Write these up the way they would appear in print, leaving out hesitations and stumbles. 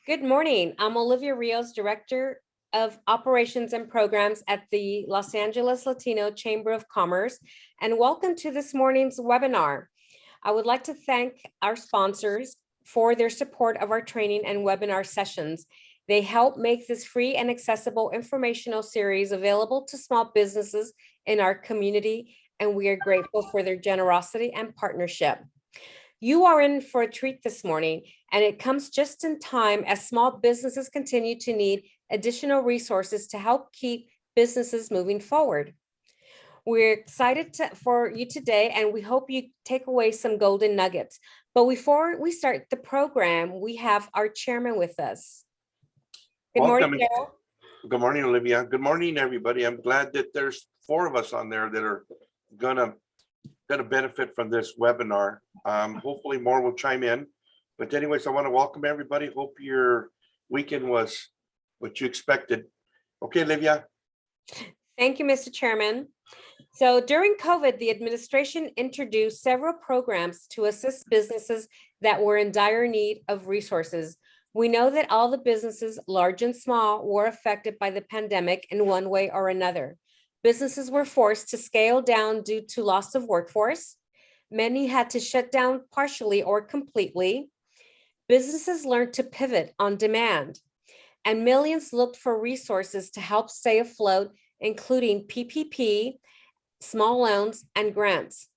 Good morning. I'm Olivia Rios, Director of Operations and Programs at the Los Angeles Latino Chamber of Commerce, and welcome to this morning's webinar. I would like to thank our sponsors for their support of our training and webinar sessions. They help make this free and accessible informational series available to small businesses in our community, and we are grateful for their generosity and partnership. You are in for a treat this morning, and it comes just in time as small businesses continue to need additional resources to help keep businesses moving forward. We're excited for you today, and we hope you take away some golden nuggets. But before we start the program, we have our chairman with us. Good morning, Joe. Good morning, Olivia. Good morning, everybody. I'm glad that there's 4 of us on there that are gonna benefit from this webinar. Hopefully more will chime in. But anyways, I want to welcome everybody. Hope your weekend was what you expected. Okay, Olivia. Thank you, Mr. Chairman. So during COVID, the administration introduced several programs to assist businesses that were in dire need of resources. We know that all the businesses, large and small, were affected by the pandemic in one way or another. Businesses were forced to scale down due to loss of workforce. Many had to shut down partially or completely. Businesses learned to pivot on demand, and millions looked for resources to help stay afloat, including PPP, small loans, and grants.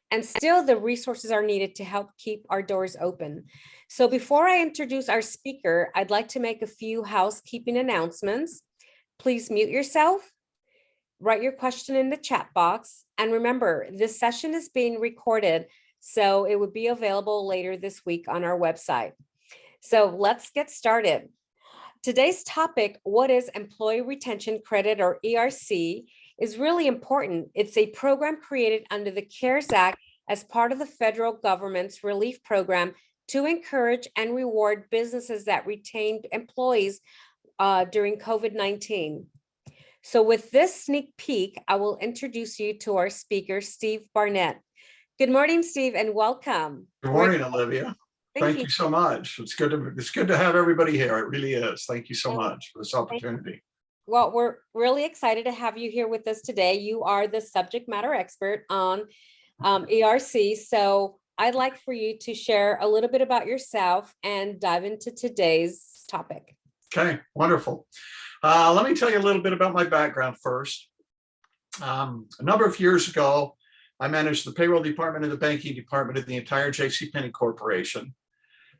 And still the resources are needed to help keep our doors open. So before I introduce our speaker, I'd like to make a few housekeeping announcements. Please mute yourself. Write your question in the chat box. And remember, this session is being recorded, so it would be available later this week on our website. So let's get started. Today's topic, what is Employee Retention Credit or ERC, is really important. It's a program created under the CARES Act as part of the federal government's relief program to encourage and reward businesses that retained employees during COVID-19. So with this sneak peek, I will introduce you to our speaker, Steve Barnett. Good morning, Steve, and welcome. Good morning, Olivia. Thank you so much. It's good to have everybody here. It really is. Thank you so much for this opportunity. Well, we're really excited to have you here with us today. You are the subject matter expert on ERC. So I'd like for you to share a little bit about yourself and dive into today's topic. Okay, wonderful. Let me tell you a little bit about my background first. A number of years ago, I managed the payroll department and the banking department of the entire JCPenney Corporation.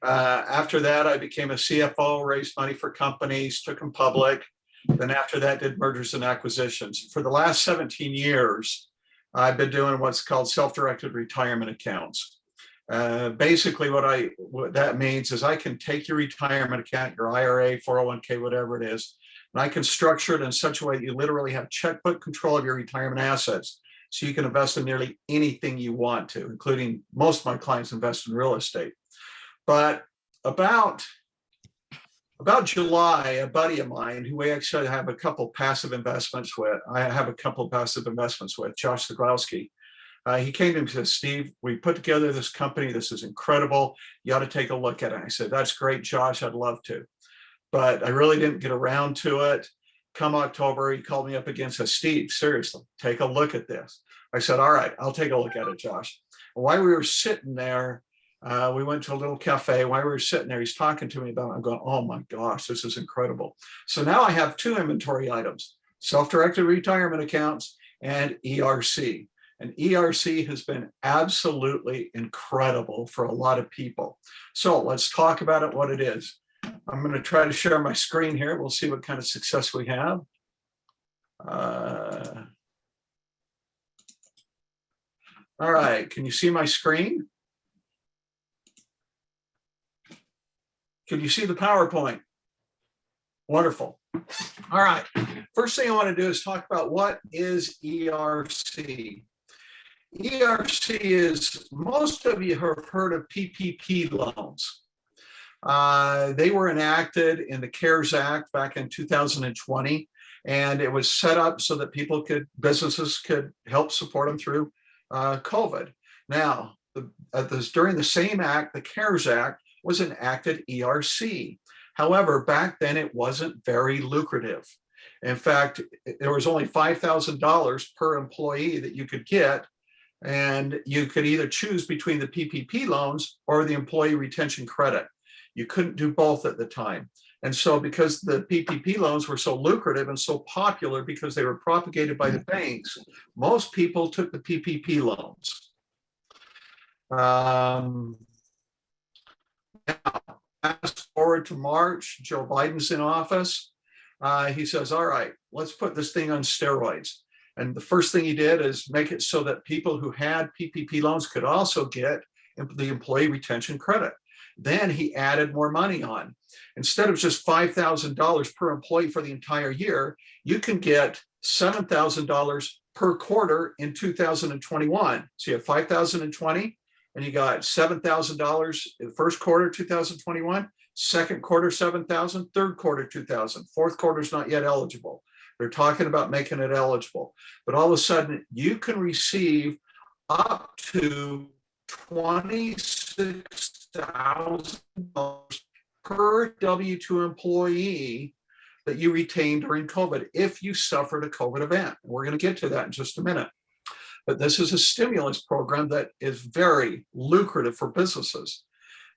After that, I became a CFO, raised money for companies, took them public. Then after that, did mergers and acquisitions. For the last 17 years, I've been doing what's called self-directed retirement accounts. Basically, what that means is I can take your retirement account, your IRA, 401k, whatever it is, and I can structure it in such a way that you literally have checkbook control of your retirement assets. So you can invest in nearly anything you want to, including most of my clients invest in real estate. But about July, a buddy of mine who we actually have a couple passive investments with, Josh Zaglowski. He came to me and said, Steve, we put together this company. This is incredible. You ought to take a look at it. I said, that's great, Josh. I'd love to. But I really didn't get around to it. Come October, he called me up again and said, Steve, seriously, take a look at this. I said, all right, I'll take a look at it, Josh. And while we were sitting there, we went to a little cafe. While we were sitting there, he's talking to me about it. I'm going, oh my gosh, this is incredible. So now I have 2 inventory items, self-directed retirement accounts and ERC. And ERC has been absolutely incredible for a lot of people. So let's talk about it, what it is. I'm going to try to share my screen here. We'll see what kind of success we have. All right, can you see my screen? Can you see the PowerPoint? Wonderful. All right, first thing I want to do is talk about what is ERC. ERC is, most of you have heard of PPP loans. They were enacted in the CARES Act back in 2020, and it was set up so that businesses could help support them through COVID. Now, during the same act, the CARES Act was enacted ERC. However, back then it wasn't very lucrative. In fact, there was only $5,000 per employee that you could get, and you could either choose between the PPP loans or the employee retention credit. You couldn't do both at the time. And so because the PPP loans were so lucrative and so popular because they were propagated by the banks, most people took the PPP loans. Now, fast forward to March, Joe Biden's in office. He says, all right, let's put this thing on steroids. And the first thing he did is make it so that people who had PPP loans could also get the employee retention credit. Then he added more money on. Instead of just $5,000 per employee for the entire year, you can get $7,000 per quarter in 2021. So you have 5,020, and you got $7,000 in the first quarter 2021, second quarter 7,000, third quarter 2,000, fourth quarter is not yet eligible. They're talking about making it eligible, but all of a sudden you can receive up to $26,000 per W-2 employee that you retained during COVID if you suffered a COVID event. We're going to get to that in just a minute. But this is a stimulus program that is very lucrative for businesses.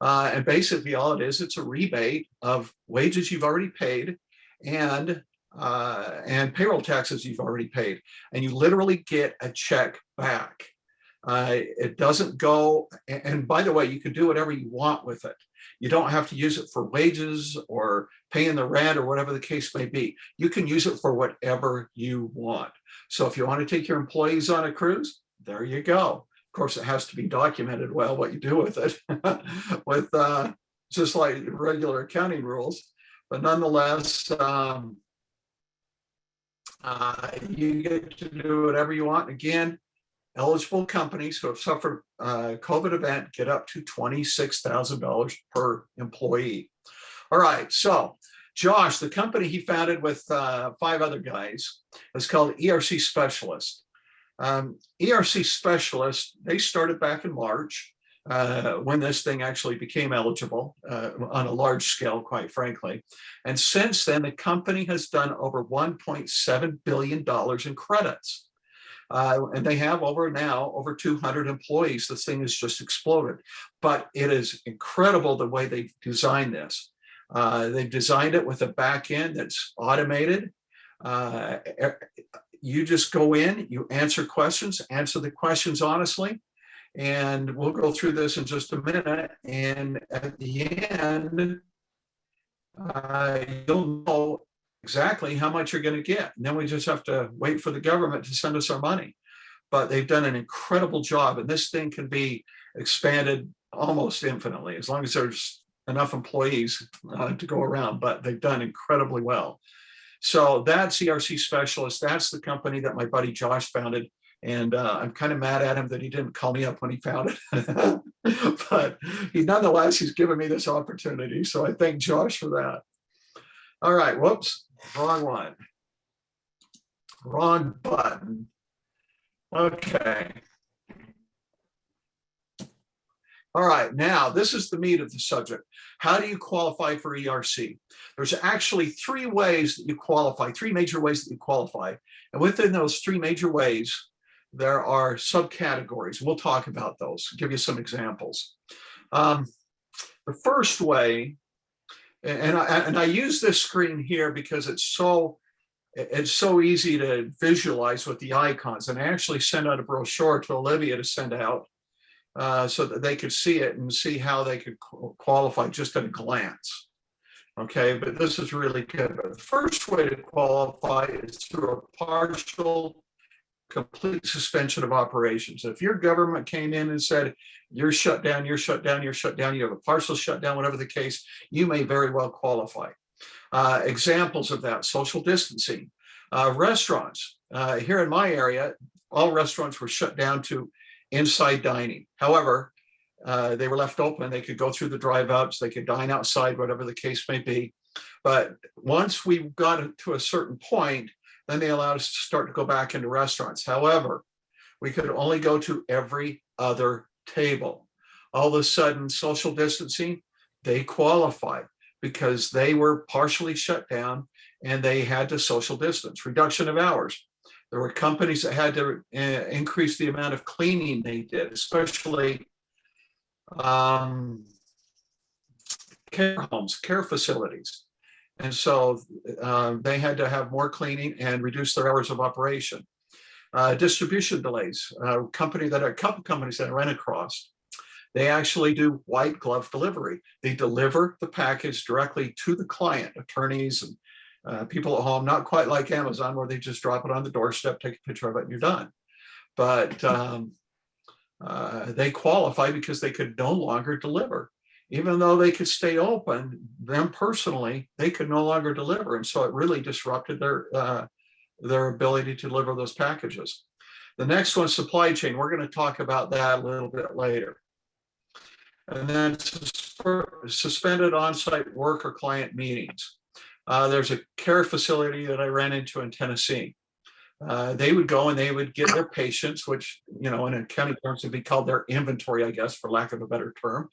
And basically all it is, it's a rebate of wages you've already paid and payroll taxes you've already paid. And you literally get a check back. It doesn't go, and by the way, you can do whatever you want with it. You don't have to use it for wages or paying the rent or whatever the case may be. You can use it for whatever you want. So if you want to take your employees on a cruise, there you go. Of course, it has to be documented well what you do with it, with just like regular accounting rules. But nonetheless, you get to do whatever you want. Again, eligible companies who have suffered a COVID event get up to $26,000 per employee. All right, so Josh, the company he founded with 5 other guys, is called ERC Specialist. ERC Specialist, they started back in March when this thing actually became eligible on a large scale, quite frankly. And since then, the company has done over $1.7 billion in credits. And they have over 200 employees. This thing has just exploded, but it is incredible the way they've designed this. They've designed it with a back end that's automated. You just go in, you answer the questions honestly, and we'll go through this in just a minute. And at the end, you'll know exactly how much you're going to get. And then we just have to wait for the government to send us our money. But they've done an incredible job, and this thing can be expanded almost infinitely as long as there's enough employees to go around, but they've done incredibly well. So that's ERC Specialist. That's the company that my buddy Josh founded. And I'm kind of mad at him that he didn't call me up when he found it. But nonetheless, he's given me this opportunity. So I thank Josh for that. All right, whoops, wrong one. Wrong button. Okay. All right, now this is the meat of the subject. How do you qualify for ERC? There's actually 3 ways that you qualify, 3 major ways that you qualify. And within those 3 major ways, there are subcategories. We'll talk about those, give you some examples. The first way, and I use this screen here because it's so easy to visualize with the icons. And I actually sent out a brochure to Olivia to send out so that they could see it and see how they could qualify just at a glance. Okay, but this is really good. But the first way to qualify is through a partial, complete suspension of operations. If your government came in and said, you're shut down, you're shut down, you're shut down, you have a partial shutdown, whatever the case, you may very well qualify. Examples of that: social distancing. Restaurants. Here in my area, all restaurants were shut down to inside dining. However, they were left open. They could go through the drive-ups, they could dine outside, whatever the case may be. But once we got to a certain point, then they allowed us to start to go back into restaurants. However, we could only go to every other table. All of a sudden, social distancing, they qualified. because they were partially shut down and they had to social distance, reduction of hours. There were companies that had to increase the amount of cleaning they did, especially care homes, care facilities. And so they had to have more cleaning and reduce their hours of operation. Distribution delays. A couple companies that I ran across, they actually do white glove delivery. They deliver the package directly to the client, attorneys and people at home, not quite like Amazon where they just drop it on the doorstep, take a picture of it and you're done. But they qualify because they could no longer deliver. Even though they could stay open, them personally, they could no longer deliver. And so it really disrupted their ability to deliver those packages. The next one, supply chain. We're going to talk about that a little bit later. And then suspended on-site work or client meetings. There's a care facility that I ran into in Tennessee. They would go and they would get their patients, which, in accounting terms would be called their inventory, I guess, for lack of a better term.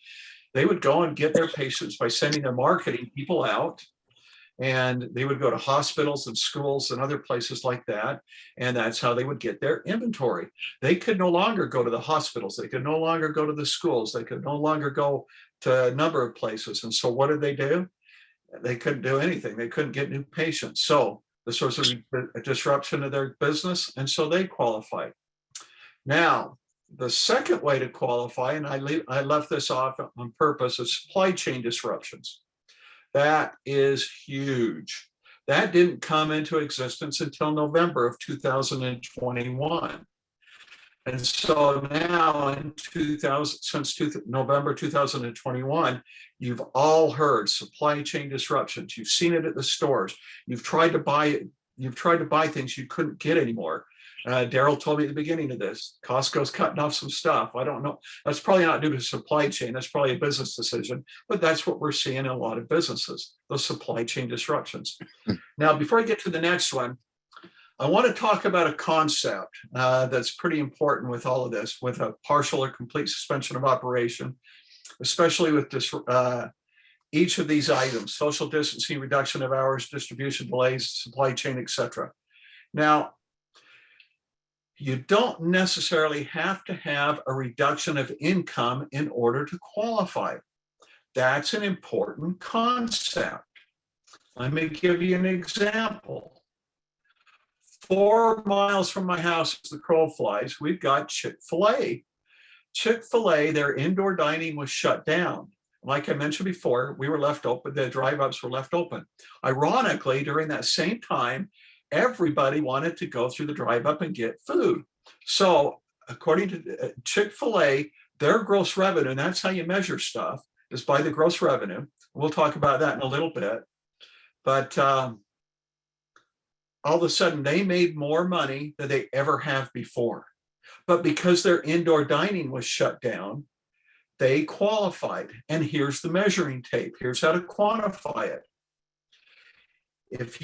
They would go and get their patients by sending their marketing people out, and they would go to hospitals and schools and other places like that. And that's how they would get their inventory. They could no longer go to the hospitals. They could no longer go to the schools. They could no longer go to a number of places. And so what did they do? They couldn't do anything. They couldn't get new patients. So this was a disruption of their business. And so they qualified. Now, the second way to qualify, and I left this off on purpose, is supply chain disruptions. That is huge. That didn't come into existence until November of 2021. And so now since November 2021, you've all heard supply chain disruptions. You've seen it at the stores. You've tried to buy things you couldn't get anymore. Daryl told me at the beginning of this, Costco's cutting off some stuff. I don't know. That's probably not due to supply chain. That's probably a business decision, but that's what we're seeing in a lot of businesses, those supply chain disruptions. Now, before I get to the next one, I want to talk about a concept that's pretty important with all of this, with a partial or complete suspension of operation, especially with each of these items: social distancing, reduction of hours, distribution delays, supply chain, etc. Now, you don't necessarily have to have a reduction of income in order to qualify. That's an important concept. Let me give you an example. 4 miles from my house as the crow flies, we've got Chick-fil-A. Chick-fil-A, their indoor dining was shut down. Like I mentioned before, we were left open, the drive-ups were left open. Ironically, during that same time, everybody wanted to go through the drive-up and get food. So according to Chick-fil-A, their gross revenue, and that's how you measure stuff, is by the gross revenue. We'll talk about that in a little bit. But all of a sudden, they made more money than they ever have before. But because their indoor dining was shut down, they qualified. And here's the measuring tape. Here's how to quantify it. If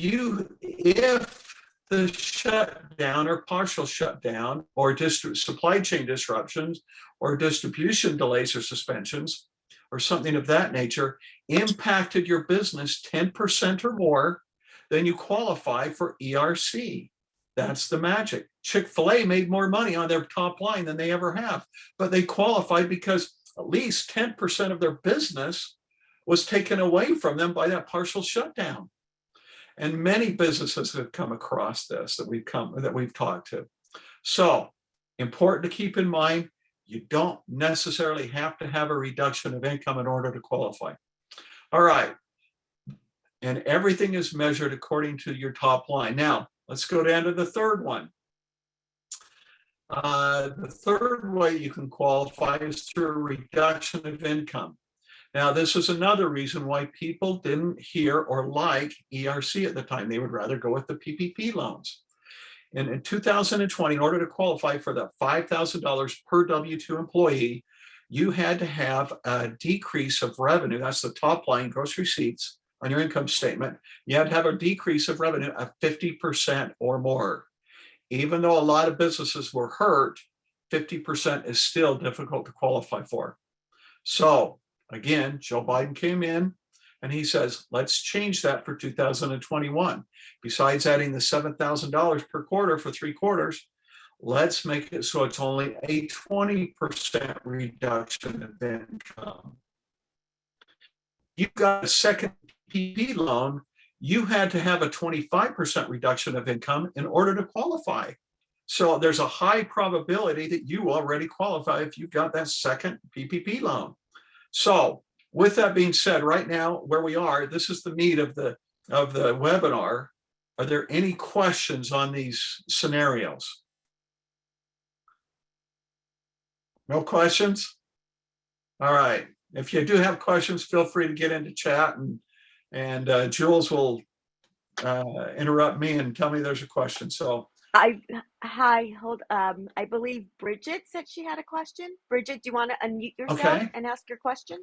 the shutdown or partial shutdown or supply chain disruptions or distribution delays or suspensions or something of that nature impacted your business 10% or more, then you qualify for ERC. That's the magic. Chick-fil-A made more money on their top line than they ever have, but they qualified because at least 10% of their business was taken away from them by that partial shutdown. And many businesses have come across this that we've talked to. So important to keep in mind, you don't necessarily have to have a reduction of income in order to qualify. All right. And everything is measured according to your top line. Now, let's go down to the third one. The third way you can qualify is through a reduction of income. Now, this is another reason why people didn't hear or like ERC at the time. They would rather go with the PPP loans. And in 2020, in order to qualify for the $5,000 per W-2 employee, you had to have a decrease of revenue. That's the top line, gross receipts on your income statement. You had to have a decrease of revenue of 50% or more. Even though a lot of businesses were hurt, 50% is still difficult to qualify for. So again, Joe Biden came in, And he says, let's change that for 2021. Besides adding the $7,000 per quarter for 3 quarters, let's make it so it's only a 20% reduction of income. You've got a second PPP loan, you had to have a 25% reduction of income in order to qualify. So there's a high probability that you already qualify if you got that second PPP loan. So with that being said, right now where we are, this is the meat of the webinar. Are there any questions on these scenarios? No questions? All right. If you do have questions, feel free to get into chat, and Jules will interrupt me and tell me there's a question. So Hi, I believe Bridget said she had a question. Bridget, do you want to unmute yourself Okay. and ask your question?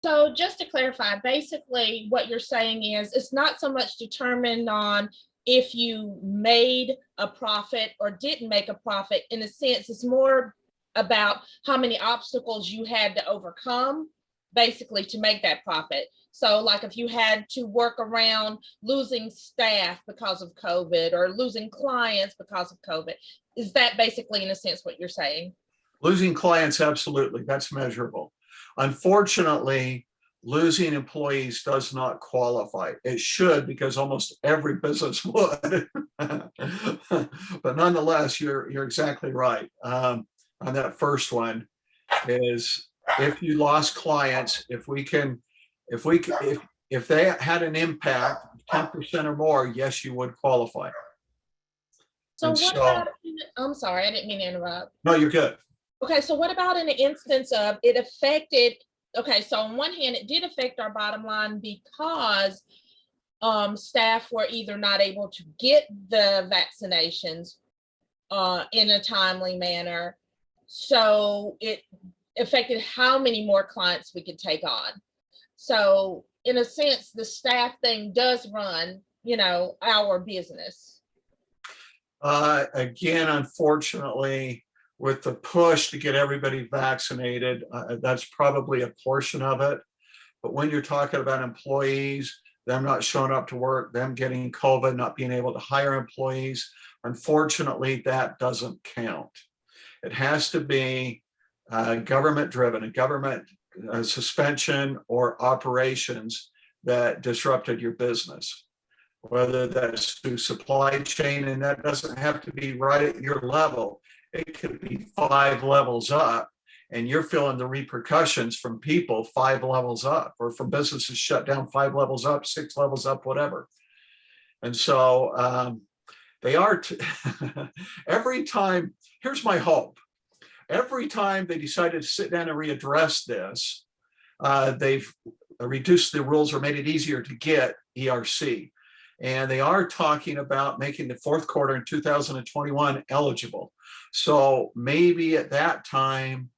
So just to clarify, basically what you're saying is it's not so much determined on if you made a profit or didn't make a profit. In a sense, it's more about how many obstacles you had to overcome, basically, to make that profit. So like if you had to work around losing staff because of COVID or losing clients because of COVID, is that basically, in a sense, what you're saying? losing clients, absolutely, that's measurable. Unfortunately, losing employees does not qualify. It should, because almost every business would. But nonetheless, you're exactly right. On that first one is, if you lost clients, if they had an impact 10% or more, yes, you would qualify. So And what so- about, I'm sorry, I didn't mean to interrupt. No, you're good. Okay, so what about in the instance of it affected, okay, so on one hand, it did affect our bottom line because staff were either not able to get the vaccinations in a timely manner. So it affected how many more clients we could take on. So in a sense, the staff thing does run, our business. Again, unfortunately, with the push to get everybody vaccinated, that's probably a portion of it. But when you're talking about employees, them not showing up to work, them getting COVID, not being able to hire employees, unfortunately, that doesn't count. It has to be government driven, a government suspension or operations that disrupted your business, whether that's through supply chain, and that doesn't have to be right at your level. It could be 5 levels up, and you're feeling the repercussions from people 5 levels up, or from businesses shut down 5 levels up, 6 levels up, whatever. And so they are, every time, here's my hope. Every time they decided to sit down and readdress this, they've reduced the rules or made it easier to get ERC. And they are talking about making the 4th quarter in 2021 eligible. So maybe at that time,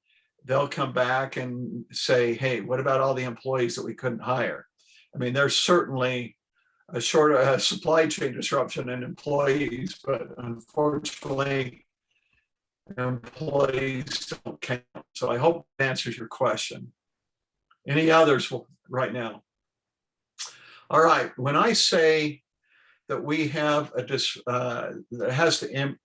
they'll come back and say, hey, what about all the employees that we couldn't hire? I mean, there's certainly a supply chain disruption in employees, but unfortunately, employees don't count. So I hope that answers your question. Any others right now? All right, when I say that we have that has to,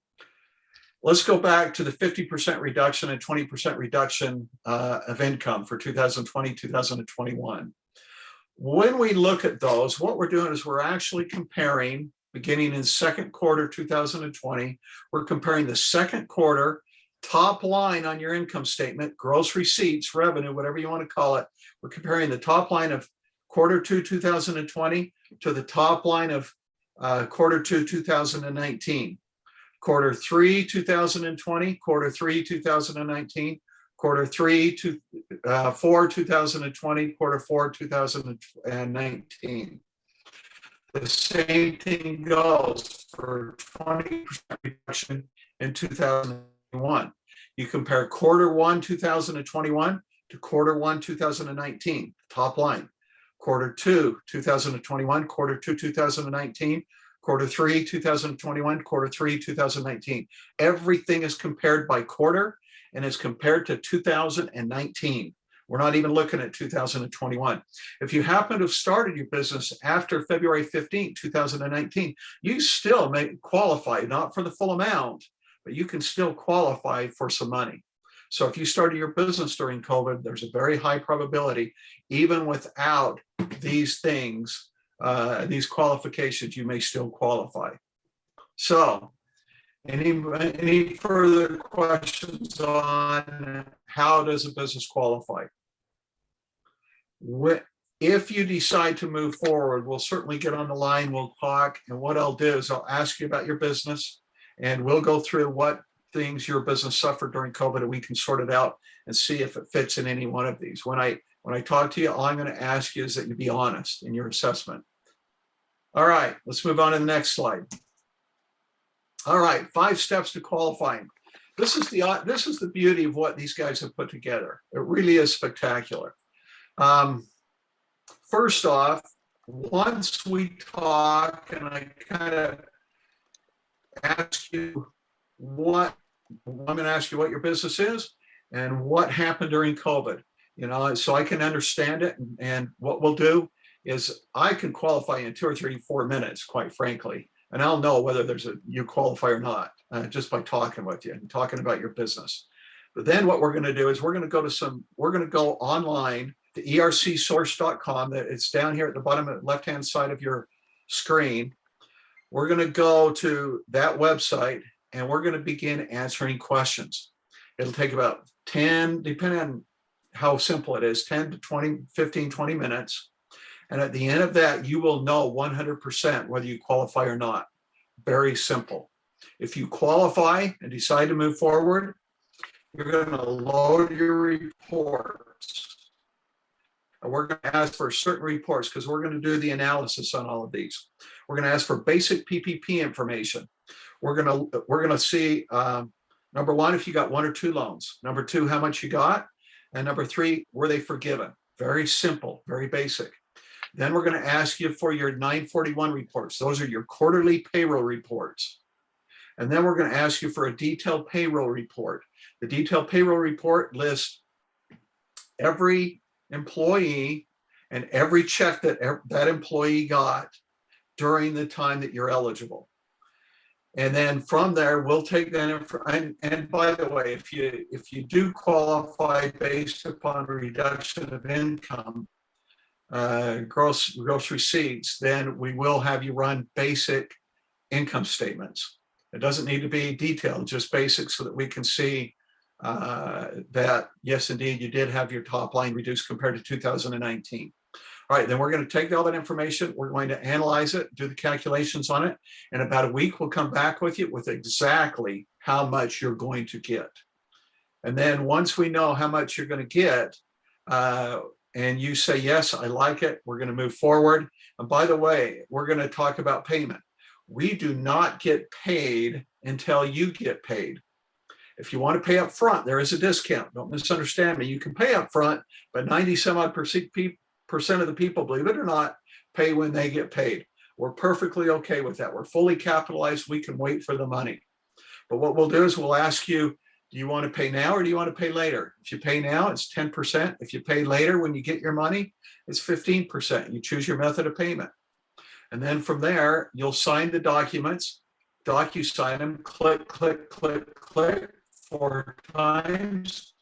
let's go back to the 50% reduction and 20% reduction of income for 2020, 2021. When we look at those, what we're doing is we're actually comparing, beginning in 2nd quarter 2020, we're comparing the 2nd quarter top line on your income statement, gross receipts, revenue, whatever you want to call it. We're comparing the top line of quarter 2 2020 to the top line of quarter 2 2019, quarter 3 2020, quarter 3 2019, quarter 3 to 4 2020, quarter 4 2019. The same thing goes for 20% reduction in 2021. You compare quarter 1 2021 to quarter 1 2019, top line. Quarter 2 2021, quarter 2 2019, quarter 3 2021, quarter 3 2019. Everything is compared by quarter and is compared to 2019. We're not even looking at 2021. If you happen to have started your business after February 15, 2019, you still may qualify, not for the full amount, but you can still qualify for some money. So if you started your business during COVID, there's a very high probability, even without these things, these qualifications, you may still qualify. So any further questions on how does a business qualify? If you decide to move forward, we'll certainly get on the line, we'll talk, and what I'll do is I'll ask you about your business, and we'll go through what things your business suffered during COVID, and we can sort it out and see if it fits in any one of these. When I talk to you, all I'm going to ask you is that you be honest in your assessment. All right, let's move on to the next slide. All right, 5 steps to qualifying. This is the beauty of what these guys have put together. It really is spectacular. First off, once we talk and I kind of ask you I'm going to ask you what your business is and what happened during COVID, so I can understand it. And what we'll do is I can qualify in 2 or 3, 4 minutes, quite frankly. And I'll know whether you qualify or not, just by talking with you and talking about your business. But then what we're going to do is we're going to go online to ercsource.com. It's down here at the bottom left-hand side of your screen. We're going to go to that website and we're going to begin answering questions. It'll take about 10, depending on how simple it is, 10 to 20, 15, 20 minutes. And at the end of that, you will know 100% whether you qualify or not. Very simple. If you qualify and decide to move forward, you're going to load your reports. And we're going to ask for certain reports because we're going to do the analysis on all of these. We're going to ask for basic PPP information. We're going to see, number 1, if you got 1 or 2 loans. Number 2, how much you got. And number 3, were they forgiven? Very simple, very basic. Then we're going to ask you for your 941 reports. Those are your quarterly payroll reports. And then we're going to ask you for a detailed payroll report. The detailed payroll report lists every employee and every check that that employee got during the time that you're eligible. And then from there, we'll take that. And by the way, if you do qualify based upon reduction of income, gross receipts, then we will have you run basic income statements. It doesn't need to be detailed, just basic, so that we can see that yes, indeed, you did have your top line reduced compared to 2019. All right, then we're going to take all that information, we're going to analyze it, do the calculations on it. In about a week, we'll come back with you with exactly how much you're going to get. And then once we know how much you're going to get, and you say, yes, I like it, we're going to move forward. And by the way, we're going to talk about payment. We do not get paid until you get paid. If you want to pay up front, there is a discount. Don't misunderstand me. You can pay up front, but 90% of the people, believe it or not, pay when they get paid. We're perfectly okay with that. We're fully capitalized. We can wait for the money. But what we'll do is we'll ask you, do you want to pay now or do you want to pay later? If you pay now, it's 10%. If you pay later when you get your money, it's 15%. You choose your method of payment. And then from there, you'll sign the documents, DocuSign them, click, click, click, click 4 times.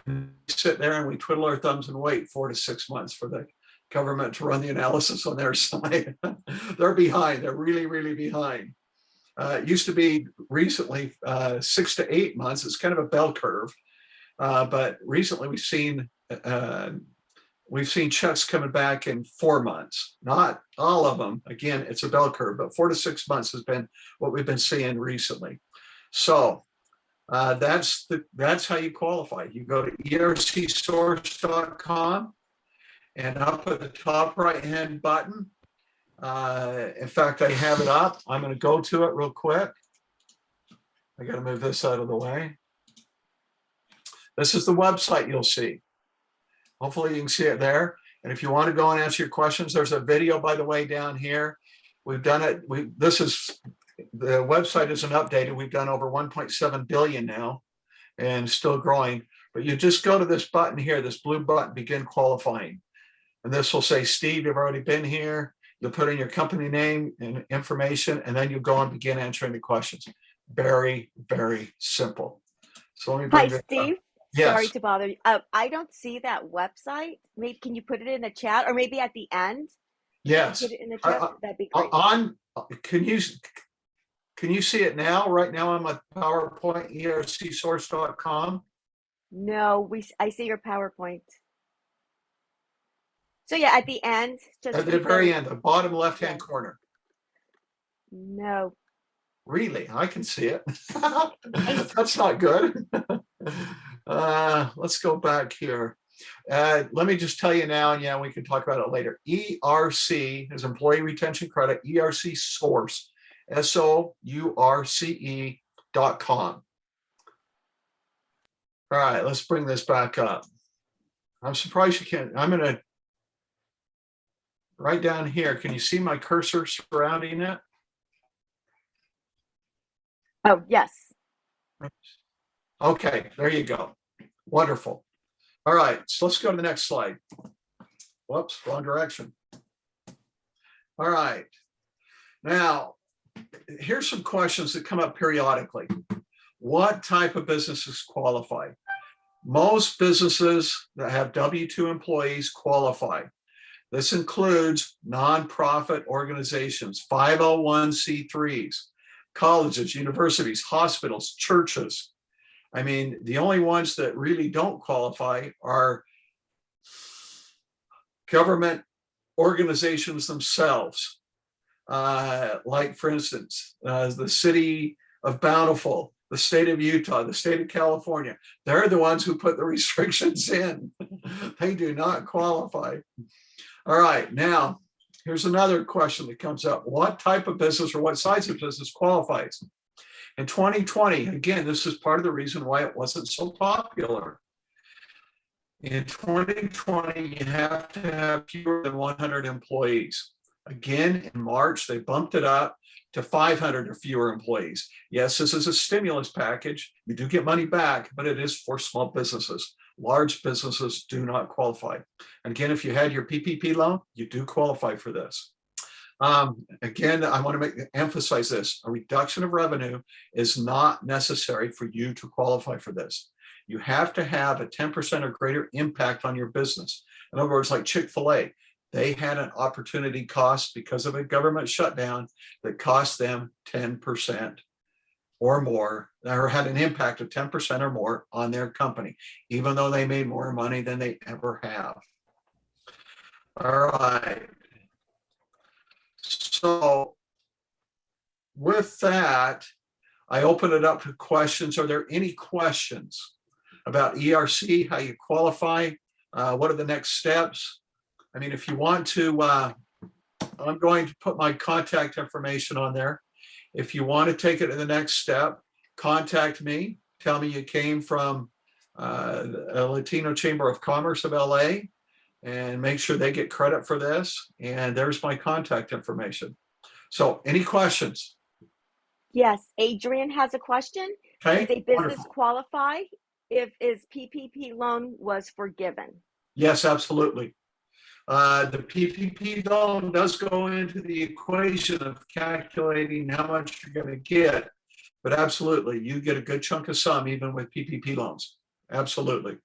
And we sit there and we twiddle our thumbs and wait 4 to 6 months for the government to run the analysis on their side. They're behind. They're really, really behind. It used to be recently 6 to 8 months. It's kind of a bell curve. But recently we've seen checks coming back in 4 months. Not all of them. Again, it's a bell curve, but 4 to 6 months has been what we've been seeing recently. So that's how you qualify. You go to ercsource.com, and up at the top right-hand button, in fact, I have it up. I'm going to go to it real quick. I got to move this out of the way. This is the website you'll see. Hopefully you can see it there. And if you want to go and answer your questions, there's a video, by the way, down here. We've done it. The website isn't updated. We've done over 1.7 billion now. and still growing. But you just go to this button here, this blue button, begin qualifying. And this will say, Steve, you've already been here. You'll put in your company name and information, and then you go and begin answering the questions. Very, very simple. So let me Hi, bring this up. Steve. Yes. Sorry to bother you. I don't see that website. Maybe can you put it in the chat, or maybe at the end? Yes. Put it in the chat. That'd be great. Can you see it now? Right now on my PowerPoint, ercsource.com. No, I see your PowerPoint. So yeah, at the end, just At the very end, the bottom left-hand corner. No. Really? I can see it. That's not good. Let's go back here. Let me just tell you now, and yeah, we can talk about it later. ERC is Employee Retention Credit, ERC Source, SOURCE.com. All right, let's bring this back up. I'm surprised you can't. I'm going to right down here. Can you see my cursor surrounding it? Oh, yes. Okay, there you go. Wonderful. All right, so let's go to the next slide. Whoops, wrong direction. All right. Now, here's some questions that come up periodically. What type of businesses qualify? Most businesses that have W-2 employees qualify. This includes nonprofit organizations, 501c3s, colleges, universities, hospitals, churches. I mean, the only ones that really don't qualify are government organizations themselves. Like, for instance, the city of Bountiful, the state of Utah, the state of California. They're the ones who put the restrictions in. They do not qualify. All right, now, here's another question that comes up. What type of business or what size of business qualifies? In 2020, again, this is part of the reason why it wasn't so popular. In 2020, you have to have fewer than 100 employees. Again, in March, they bumped it up to 500 or fewer employees. Yes, this is a stimulus package. You do get money back, but it is for small businesses. Large businesses do not qualify. And again, if you had your PPP loan, you do qualify for this. Again, I want to emphasize this. A reduction of revenue is not necessary for you to qualify for this. You have to have a 10% or greater impact on your business. In other words, like Chick-fil-A, they had an opportunity cost because of a government shutdown that cost them 10% or more, or had an impact of 10% or more on their company, even though they made more money than they ever have. All right. So with that, I open it up to questions. Are there any questions about ERC, how you qualify? What are the next steps? I mean, if you want to, I'm going to put my contact information on there. If you want to take it to the next step, contact me. Tell me you came from a Latino Chamber of Commerce of LA, and make sure they get credit for this. And there's my contact information. So any questions? Yes, Adrian has a question. Okay. Does a business Wonderful. qualify if his PPP loan was forgiven? Yes, absolutely. The PPP loan does go into the equation of calculating how much you're going to get, but absolutely, you get a good chunk of sum even with PPP loans. Absolutely.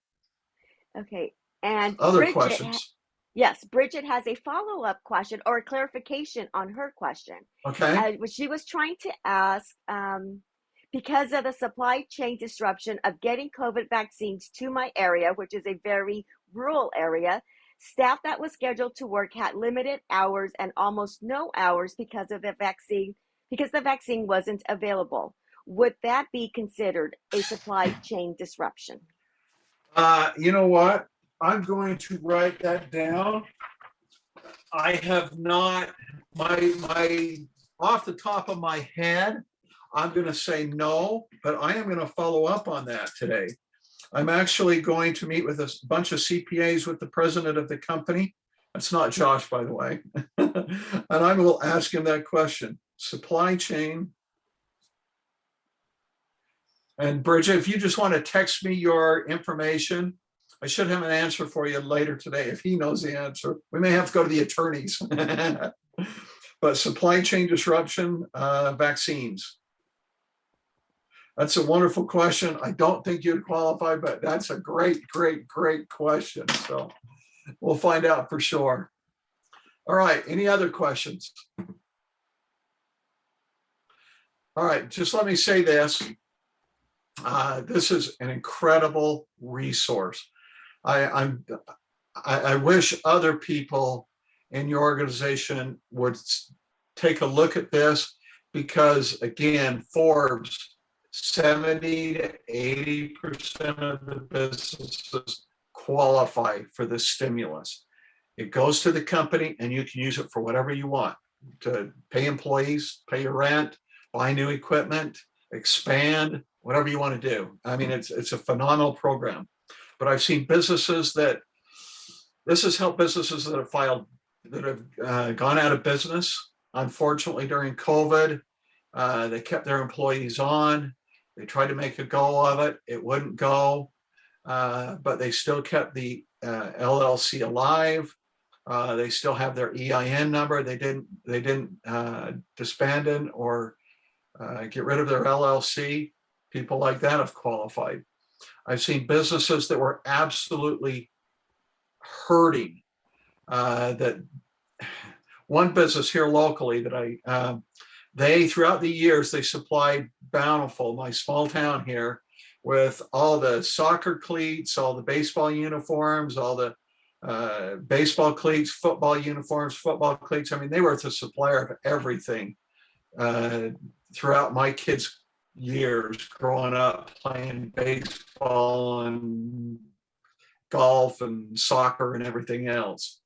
Okay. And Other questions? Yes, Bridget has a follow-up question or a clarification on her question. Okay. What she was trying to ask, because of the supply chain disruption of getting COVID vaccines to my area, which is a very rural area, staff that was scheduled to work had limited hours and almost no hours because of the vaccine, because the vaccine wasn't available. Would that be considered a supply chain disruption? You know what? I'm going to write that down. I have not, my off the top of my head, I'm going to say no, but I am going to follow up on that today. I'm actually going to meet with a bunch of CPAs with the president of the company. That's not Josh, by the way. And I will ask him that question. Supply chain And Bridget, if you just want to text me your information, I should have an answer for you later today if he knows the answer. We may have to go to the attorneys. But supply chain disruption, vaccines. That's a wonderful question. I don't think you'd qualify, but that's a great question. So we'll find out for sure. All right, any other questions? All right, just let me say this. This is an incredible resource. I wish other people in your organization would take a look at this, because again, Forbes, 70 to 80% of the businesses qualify for this stimulus. It goes to the company and you can use it for whatever you want, to pay employees, pay your rent, buy new equipment, expand, whatever you want to do. I mean, it's a phenomenal program. But I've seen businesses that, this has helped businesses that have gone out of business. Unfortunately, during COVID, they kept their employees on. They tried to make a go of it. It wouldn't go, but they still kept the LLC alive. They still have their EIN number. They didn't disband it or get rid of their LLC. People like that have qualified. I've seen businesses that were absolutely hurting. That one business here locally that they throughout the years, they supplied Bountiful, my small town here, with all the soccer cleats, all the baseball uniforms, all the baseball cleats, football uniforms, football cleats. I mean, they were the supplier of everything throughout my kids' years growing up playing baseball and golf and soccer and everything else.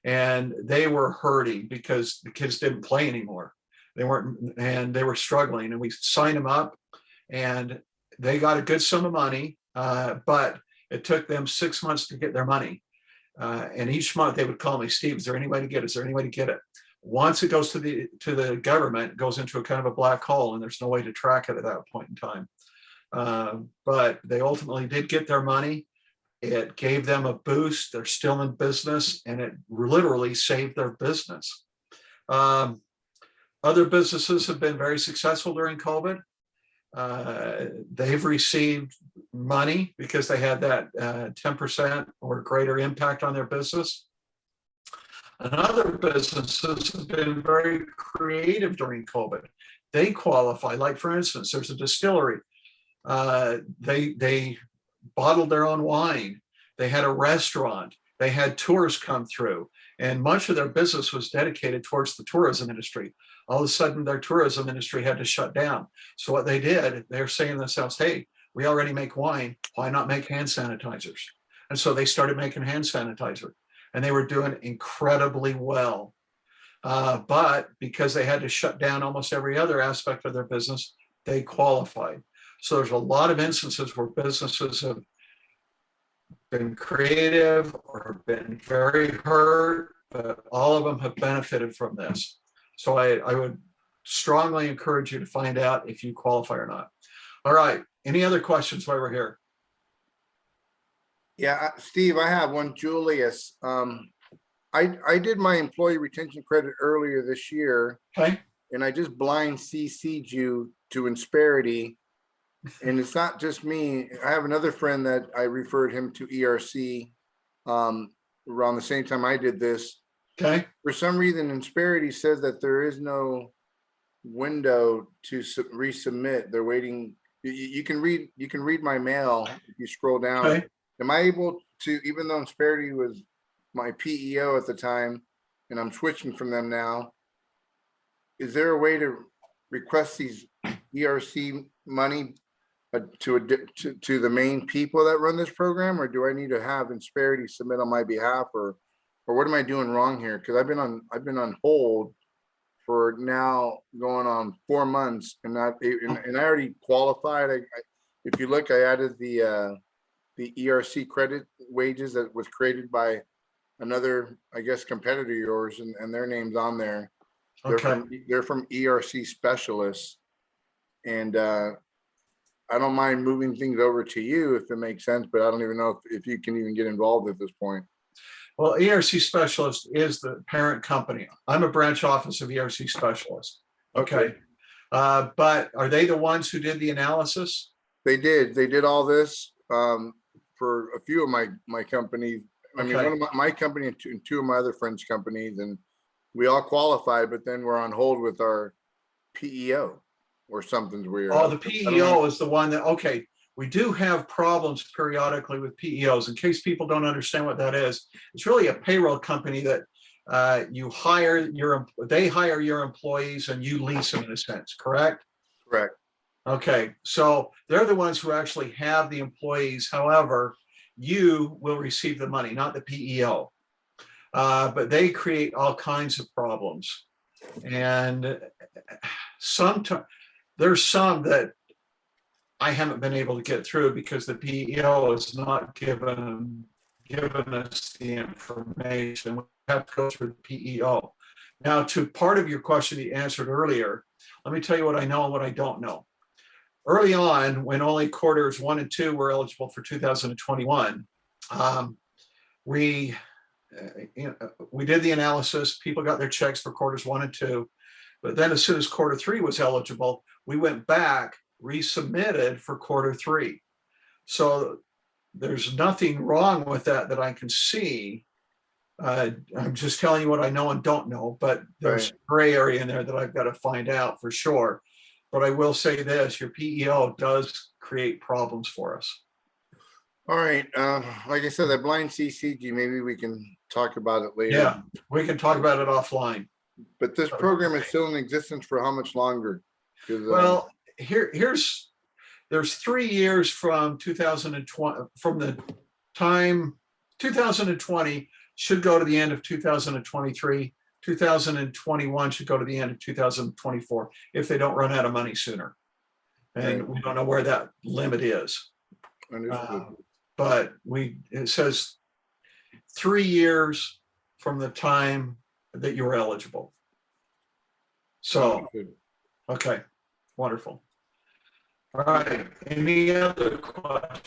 And they were hurting because the kids didn't play anymore. They were struggling, and we signed them up and they got a good sum of money, but it took them 6 months to get their money. And each month they would call me, Steve, is there any way to get it? Is there any way to get it? Once it goes to the government, it goes into a kind of a black hole, and there's no way to track it at that point in time. But they ultimately did get their money. It gave them a boost. They're still in business, and it literally saved their business. Other businesses have been very successful during COVID. They've received money because they had that 10% or greater impact on their business. And other businesses have been very creative during COVID. They qualify, like for instance, there's a distillery. They bottled their own wine. They had a restaurant. They had tours come through, and much of their business was dedicated towards the tourism industry. All of a sudden, their tourism industry had to shut down. So what they did, they're saying to themselves, hey, we already make wine. Why not make hand sanitizers? And so they started making hand sanitizer, and they were doing incredibly well. But because they had to shut down almost every other aspect of their business, they qualified. So there's a lot of instances where businesses have been creative or been very hurt, but all of them have benefited from this. So I would strongly encourage you to find out if you qualify or not. All right, any other questions while we're here? Yeah, Steve, I have one. Julius, I did my employee retention credit earlier this year, Okay. and I just blind CC'd you to Insperity. And it's not just me. I have another friend that I referred him to ERC around the same time I did this. Okay. For some reason, Insperity says that there is no window to resubmit. They're waiting. You can read my mail if you scroll down. Okay. Am I able to, even though Insperity was my PEO at the time, and I'm switching from them now, is there a way to request these ERC money to the main people that run this program, or do I need to have Insperity submit on my behalf, or what am I doing wrong here? Because I've been on hold for now going on 4 months, and I already qualified. If you look, I added the ERC credit wages that was created by another, I guess, competitor of yours, and their name's on there. Okay. They're from ERC specialists, and I don't mind moving things over to you if it makes sense, but I don't even know if you can even get involved at this point. Well, ERC Specialist is the parent company. I'm a branch office of ERC Specialist. Okay. But are they the ones who did the analysis? They did all this for a few of my companies. I mean, Okay. one of my company and two of my other friends' companies, and we all qualified, but then we're on hold with our PEO or something's weird. Oh, the PEO is the one that, okay, we do have problems periodically with PEOs. In case people don't understand what that is, it's really a payroll company that they hire your employees and you lease them in a sense, correct? Correct. Okay, so they're the ones who actually have the employees. However, you will receive the money, not the PEO. But they create all kinds of problems. And sometimes there's some that I haven't been able to get through because the PEO has not given us the information. We have to go through the PEO. Now, to part of your question you answered earlier, let me tell you what I know and what I don't know. Early on, when only quarters 1 and 2 were eligible for 2021, we did the analysis. People got their checks for quarters 1 and 2. But then as soon as quarter 3 was eligible, we went back, resubmitted for quarter 3. So there's nothing wrong with that I can see. I'm just telling you what I know and don't know, but there's a gray area in there that I've got to find out for sure. But I will say this, your PEO does create problems for us. All right. Like I said, that blind CCG, maybe we can talk about it later. Yeah, we can talk about it offline. But this program is still in existence for how much longer? Well, there's 3 years from 2020, from the time 2020 should go to the end of 2023. 2021 should go to the end of 2024 if they don't run out of money sooner. And we don't know where that limit is. But it says 3 years from the time that you're eligible. So, okay, wonderful. All right, any other questions?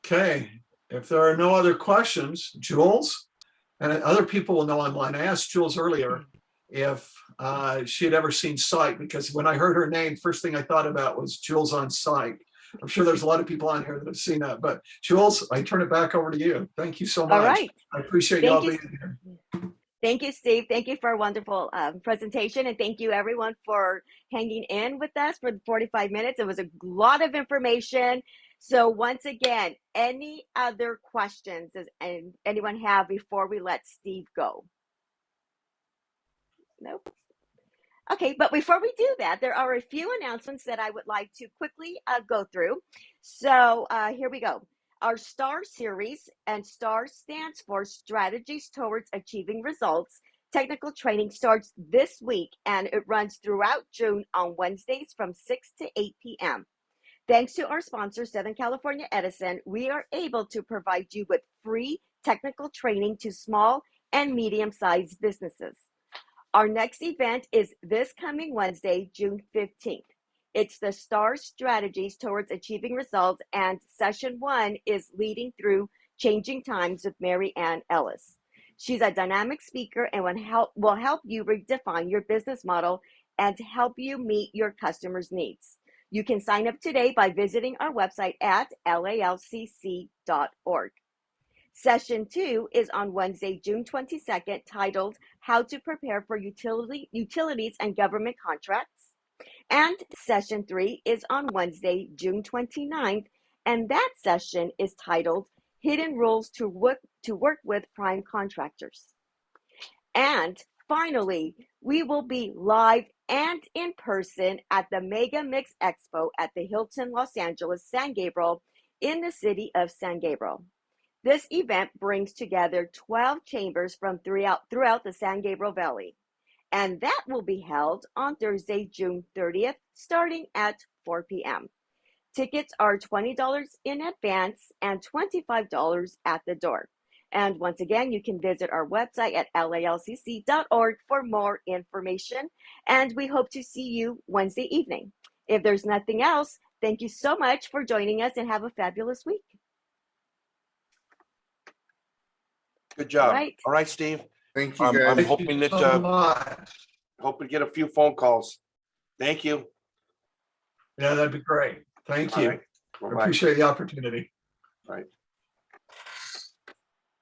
Okay, if there are no other questions, Jules, and other people will know online. I asked Jules earlier if she had ever seen Sight, because when I heard her name, first thing I thought about was Jules on Sight. I'm sure there's a lot of people on here that have seen that, but Jules, I turn it back over to you. Thank you so much. All right. I appreciate y'all being here. Thank you, Steve. Thank you for a wonderful presentation. And thank you everyone for hanging in with us for the 45 minutes. It was a lot of information. So once again, any other questions does anyone have before we let Steve go? Nope. Okay, but before we do that, there are a few announcements that I would like to quickly go through. So here we go. Our STAR series, and STAR stands for Strategies Towards Achieving Results. Technical training starts this week and it runs throughout June on Wednesdays from 6 to 8 p.m. Thanks to our sponsor, Southern California Edison, we are able to provide you with free technical training to small and medium-sized businesses. Our next event is this coming Wednesday, June 15th. It's the STAR Strategies Towards Achieving Results, and session 1 is Leading Through Changing Times with Mary Ann Ellis. She's a dynamic speaker and will help you redefine your business model and help you meet your customers' needs. You can sign up today by visiting our website at lalcc.org. Session 2 is on Wednesday, June 22nd, titled How to Prepare for Utilities and Government Contracts. And session 3 is on Wednesday, June 29th, and that session is titled Hidden Rules to Work with Prime Contractors. And finally, we will be live and in person at the Mega Mix Expo at the Hilton Los Angeles San Gabriel in the city of San Gabriel. This event brings together 12 chambers from throughout the San Gabriel Valley, and that will be held on Thursday, June 30th, starting at 4 p.m. Tickets are $20 in advance and $25 at the door. And once again, you can visit our website at lalcc.org for more information. And we hope to see you Wednesday evening. If there's nothing else, thank you so much for joining us and have a fabulous week. Good job. Right. All right, Steve. Thank you, I'm guys. Thank hoping you that, so much. hope we get a few phone calls. Thank you. Yeah, that'd be great. Thank All you. right. I Bye-bye. appreciate the opportunity. All right.